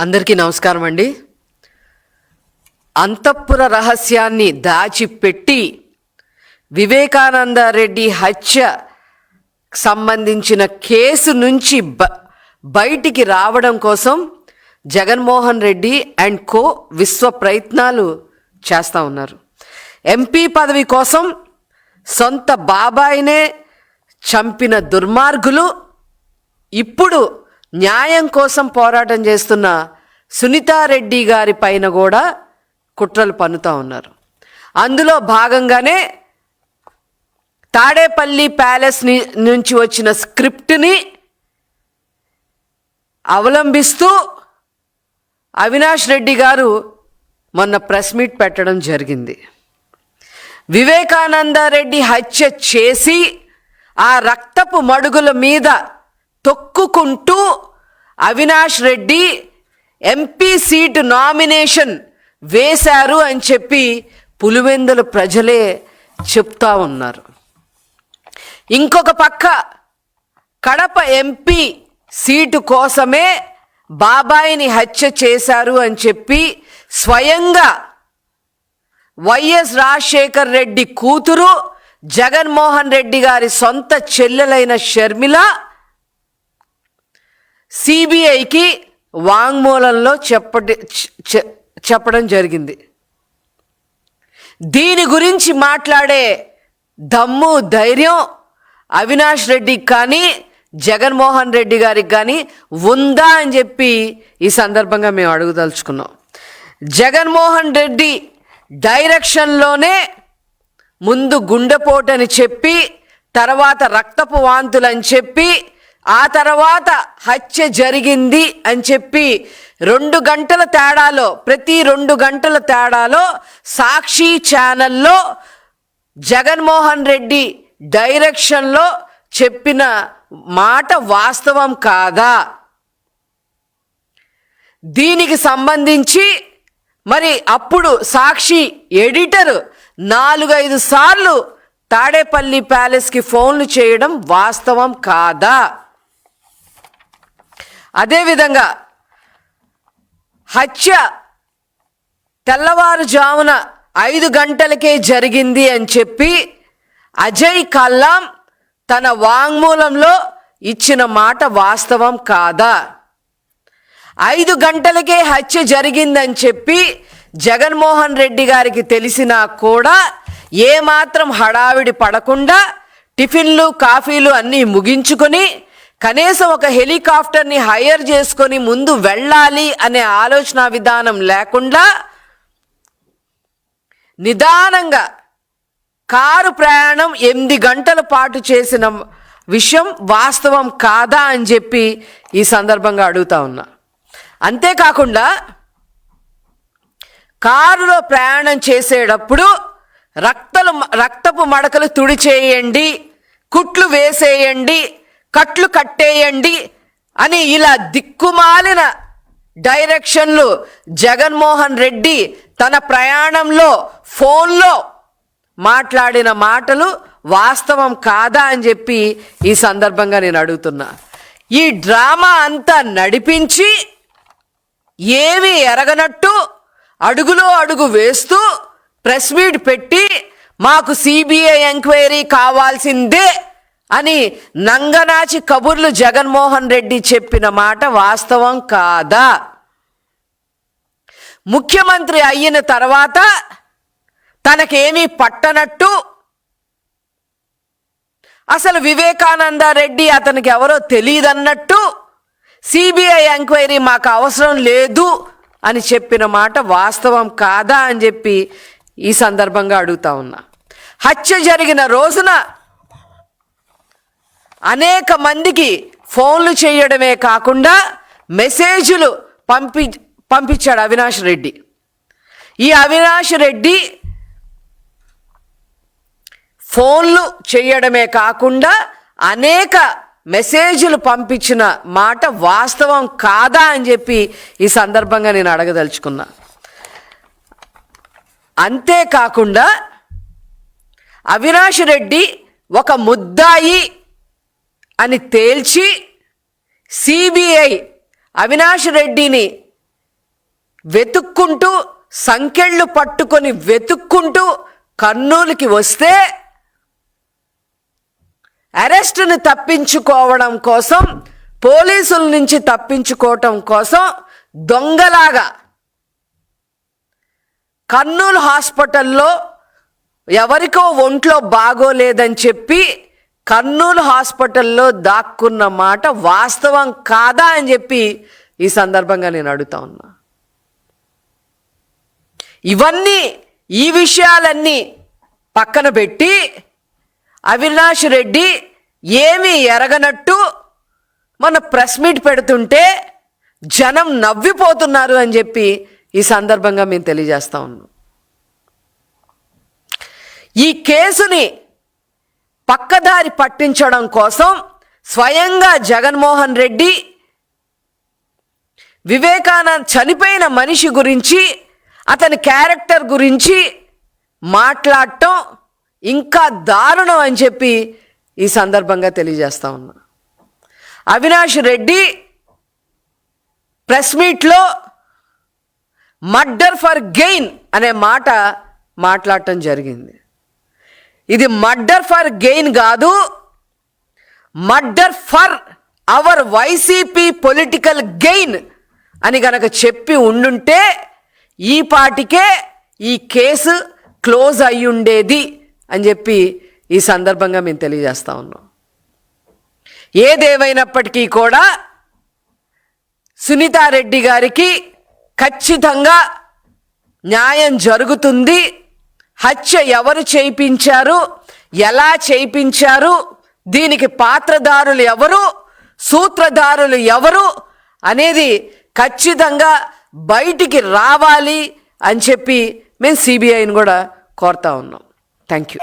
అందరికీ నమస్కారం అండి. అంతఃపుర రహస్యాన్ని దాచిపెట్టి వివేకానంద రెడ్డి హత్య సంబంధించిన కేసు నుంచి బయటికి రావడం కోసం జగన్మోహన్ రెడ్డి అండ్ కో విశ్వ ప్రయత్నాలు చేస్తూ ఉన్నారు. ఎంపీ పదవి కోసం సొంత బాబాయినే చంపిన దుర్మార్గులు ఇప్పుడు న్యాయం కోసం పోరాటం చేస్తున్న సునీతారెడ్డి గారి పైన కూడా కుట్రలు పన్నుతూ ఉన్నారు. అందులో భాగంగానే తాడేపల్లి ప్యాలెస్ నుంచి వచ్చిన స్క్రిప్ట్ని అవలంబిస్తూ అవినాష్ రెడ్డి గారు మొన్న ప్రెస్ మీట్ పెట్టడం జరిగింది. వివేకానంద రెడ్డి హత్య చేసి ఆ రక్తపు మడుగుల మీద తొక్కుకుంటూ Avinash Reddy MP seat nomination వేశారు అని చెప్పి పులివెందుల ప్రజలే చెప్తా ఉన్నారు. ఇంకొక పక్క కడప ఎంపీ సీటు కోసమే బాబాయిని హత్య చేశారు అని చెప్పి స్వయంగా వైఎస్ రాజశేఖర్ రెడ్డి కూతురు జగన్మోహన్ రెడ్డి గారి సొంత చెల్లెలైన షర్మిల సిబిఐకి వాంగ్మూలంలో చెప్పడం జరిగింది. దీని గురించి మాట్లాడే దమ్ము ధైర్యం అవినాష్ రెడ్డికి కానీ జగన్మోహన్ రెడ్డి గారికి కానీ ఉందా అని చెప్పి ఈ సందర్భంగా మేము అడుగుదలుచుకున్నాం. జగన్మోహన్ రెడ్డి డైరెక్షన్లోనే ముందు గుండెపోటని చెప్పి తర్వాత రక్తపు వాంతులని చెప్పి ఆ తర్వాత హత్య జరిగింది అని చెప్పి 2 గంటల తేడాలో ప్రతి 2 గంటల తేడాలో సాక్షి ఛానల్లో జగన్మోహన్ రెడ్డి డైరెక్షన్లో చెప్పిన మాట వాస్తవం కాదా? దీనికి సంబంధించి మరి అప్పుడు సాక్షి ఎడిటర్ 4-5 సార్లు తాడేపల్లి ప్యాలెస్కి ఫోన్లు చేయడం వాస్తవం కాదా? అదేవిధంగా హత్య తెల్లవారుజామున 5 గంటలకే జరిగింది అని చెప్పి అజయ్ కల్లాం తన వాంగ్మూలంలో ఇచ్చిన మాట వాస్తవం కాదా? 5 గంటలకే హత్య జరిగిందని చెప్పి జగన్మోహన్ రెడ్డి గారికి తెలిసినా కూడా ఏమాత్రం హడావిడి పడకుండా టిఫిన్లు కాఫీలు అన్నీ ముగించుకొని కనీసం ఒక హెలికాప్టర్ని హైర్ చేసుకొని ముందు వెళ్ళాలి అనే ఆలోచన విధానం లేకుండా నిదానంగా కారు ప్రయాణం 8 గంటల పాటు చేసిన విషయం వాస్తవం కాదా అని చెప్పి ఈ సందర్భంగా అడుగుతా ఉన్నా. అంతేకాకుండా కారులో ప్రయాణం చేసేటప్పుడు రక్తపు మడకలు తుడిచేయండి, కుట్లు వేసేయండి, కట్లు కట్టేయండి అని ఇలా దిక్కుమాలిన డైరెక్షన్లు జగన్మోహన్ రెడ్డి తన ప్రయాణంలో ఫోన్లో మాట్లాడిన మాటలు వాస్తవం కాదా అని చెప్పి ఈ సందర్భంగా నేను అడుగుతున్నా. ఈ డ్రామా అంతా నడిపించి ఏమీ ఎరగనట్టు అడుగులో అడుగు వేస్తూ ప్రెస్ మీట్ పెట్టి మాకు సిబిఐ ఎంక్వైరీ కావాల్సిందే అని నంగనాచి కబుర్లు జగన్మోహన్ రెడ్డి చెప్పిన మాట వాస్తవం కాదా? ముఖ్యమంత్రి అయిన తర్వాత తనకేమీ పట్టనట్టు అసలు వివేకానంద రెడ్డి అతనికి ఎవరో తెలియదన్నట్టు సిబిఐ ఎంక్వైరీ మాకు అవసరం లేదు అని చెప్పిన మాట వాస్తవం కాదా అని చెప్పి ఈ సందర్భంగా అడుగుతా ఉన్నా. హత్య జరిగిన రోజున అనేక మందికి ఫోన్లు చేయడమే కాకుండా మెసేజ్లు పంపించాడు అవినాష్ రెడ్డి. ఈ అవినాష్ రెడ్డి ఫోన్లు చేయడమే కాకుండా అనేక మెసేజ్లు పంపించిన మాట వాస్తవం కాదా అని చెప్పి ఈ సందర్భంగా నేను అడగదలుచుకున్నా. అంతేకాకుండా అవినాష్ రెడ్డి ఒక ముద్దాయి అని తేల్చి సిబిఐ అవినాష్ రెడ్డిని వెతుక్కుంటూ సంకెళ్ళు పట్టుకొని వెతుక్కుంటూ కర్నూలుకి వస్తే అరెస్టును తప్పించుకోవడం కోసం, పోలీసుల నుంచి తప్పించుకోవటం కోసం దొంగలాగా కర్నూలు హాస్పిటల్లో ఎవరికో ఒంట్లో బాగోలేదని చెప్పి కర్నూలు హాస్పిటల్లో దాక్కున్న మాట వాస్తవం కాదా అని చెప్పి ఈ సందర్భంగా నేను అడుగుతా ఉన్నా. ఈ విషయాలన్నీ పక్కన పెట్టి అవినాష్ రెడ్డి ఏమీ ఎరగనట్టు మన ప్రెస్ మీట్ పెడుతుంటే జనం నవ్విపోతున్నారు అని చెప్పి ఈ సందర్భంగా మేము తెలియజేస్తా ఉన్నాం. ఈ కేసుని పక్కదారి పట్టించడం కోసం స్వయంగా జగన్మోహన్ రెడ్డి వివేకానంద చనిపోయిన మనిషి గురించి, అతని క్యారెక్టర్ గురించి మాట్లాడటం ఇంకా దారుణం అని చెప్పి ఈ సందర్భంగా తెలియజేస్తా ఉన్నా. అవినాష్ రెడ్డి ప్రెస్ మీట్లో మర్డర్ ఫర్ గెయిన్ అనే మాట మాట్లాడటం జరిగింది. ఇది మర్డర్ ఫర్ గెయిన్ కాదు, murder for hour YCP political gain అని గనక చెప్పి ఉండుంటే ఈ పాటికే ఈ కేసు క్లోజ్ అయి ఉండేది అని చెప్పి ఈ సందర్భంగా మేము తెలియజేస్తా ఉన్నాం. ఏదేమైనప్పటికీ కూడా సునీతారెడ్డి గారికి ఖచ్చితంగా న్యాయం జరుగుతుంది. హత్య ఎవరు చేయించారు, ఎలా చేయించారు, దీనికి పాత్రధారులు ఎవరు, సూత్రధారులు ఎవరు అనేది ఖచ్చితంగా బయటికి రావాలి అని చెప్పి మేము సిబిఐని కూడా కోరుతా ఉన్నాం. Thank you.